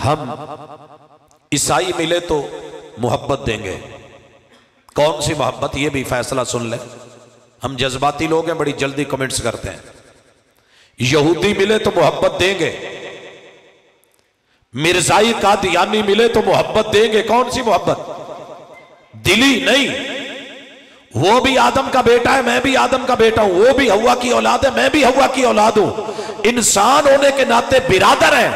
ہم عیسائی ملے تو محبت دیں گے. کون سی محبت؟ یہ بھی فیصلہ سن لیں. ہم جذباتی لوگ ہیں، بڑی جلدی کمنٹس کرتے ہیں. یہودی ملے تو محبت دیں گے، مرزائی قادیانی ملے تو محبت دیں گے. کون سی محبت؟ دلی نہیں. وہ بھی آدم کا بیٹا ہے، میں بھی آدم کا بیٹا ہوں. وہ بھی ہوا کی اولاد ہے، میں بھی ہوا کی اولاد ہوں. انسان ہونے کے ناطے برادر ہیں.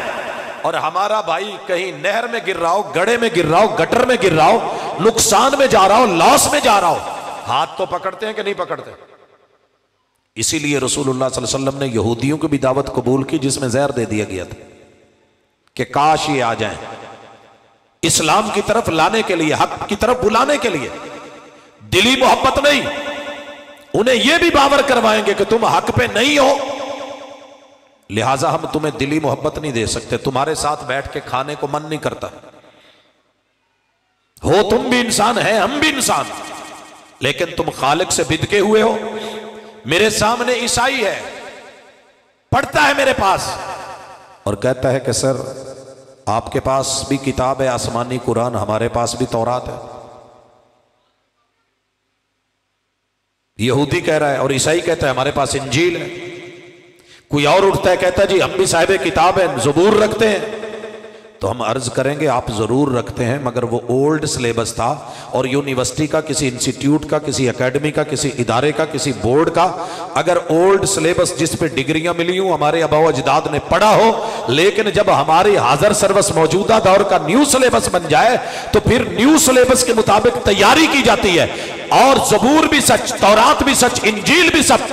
اور ہمارا بھائی کہیں نہر میں گر رہا ہو، گڑھے میں گر رہا ہو، گٹر میں گر رہا ہو، نقصان میں جا رہا ہو، لاس میں جا رہا ہو، ہاتھ تو پکڑتے ہیں کہ نہیں پکڑتے؟ اسی لیے رسول اللہ صلی اللہ علیہ وسلم نے یہودیوں کی بھی دعوت قبول کی جس میں زہر دے دیا گیا تھا کہ کاش یہ آ جائیں اسلام کی طرف لانے کے لیے، حق کی طرف بلانے کے لیے. دلی محبت نہیں، انہیں یہ بھی باور کروائیں گے کہ تم حق پہ نہیں ہو، لہٰذا ہم تمہیں دلی محبت نہیں دے سکتے. تمہارے ساتھ بیٹھ کے کھانے کو من نہیں کرتا. ہو تم بھی انسان ہے، ہم بھی انسان، لیکن تم خالق سے بدکے ہوئے ہو. میرے سامنے عیسائی ہے، پڑھتا ہے میرے پاس اور کہتا ہے کہ سر آپ کے پاس بھی کتاب ہے آسمانی قرآن، ہمارے پاس بھی تورات ہے. یہودی کہہ رہا ہے اور عیسائی کہتا ہے ہمارے پاس انجیل ہے. کوئی اور اٹھتا ہے کہتا ہے جی ہم بھی صاحب کتاب ہیں، زبور رکھتے ہیں. تو ہم عرض کریں گے آپ ضرور رکھتے ہیں، مگر وہ اولڈ سلیبس تھا، اور یونیورسٹی کا، کسی انسٹیٹیوٹ کا، کسی اکیڈمی کا، کسی ادارے کا، کسی بورڈ کا اگر اولڈ سلیبس جس پہ ڈگریاں ملی ہوں، ہمارے آباء و اجداد نے پڑھا ہو، لیکن جب ہماری حاضر سروس موجودہ دور کا نیو سلیبس بن جائے تو پھر نیو سلیبس کے مطابق تیاری کی جاتی ہے. اور زبور بھی سچ، تورات بھی سچ، انجیل بھی سچ،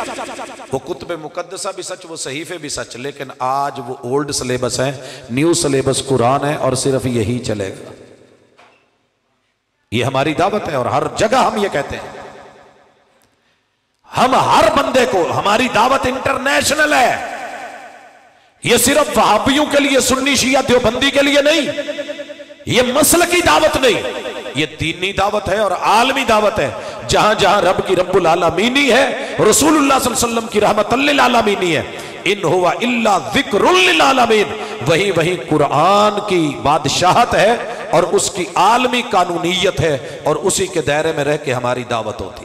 وہ کتب مقدسہ بھی سچ، وہ صحیفے بھی سچ. لیکن آج وہ اولڈ سلیبس ہے، نیو سلیبس قرآن ہے، اور صرف یہی چلے گا. یہ ہماری دعوت ہے اور ہر جگہ ہم یہ کہتے ہیں. ہم ہر بندے کو، ہماری دعوت انٹرنیشنل ہے. یہ صرف وہابیوں کے لیے، سنی شیعہ دیوبندی کے لیے نہیں، یہ مسلکی دعوت نہیں، یہ دینی دعوت ہے اور عالمی دعوت ہے. جہاں جہاں رب کی رب العالمینی ہے، رسول اللہ صلی اللہ علیہ وسلم کی رحمت للعالمینی ہے، ان ہوا الا ذکر للعالمین، وہی وہی قرآن کی بادشاہت ہے اور اس کی عالمی قانونیت ہے، اور اسی کے دائرے میں رہ کے ہماری دعوت ہوتی ہے.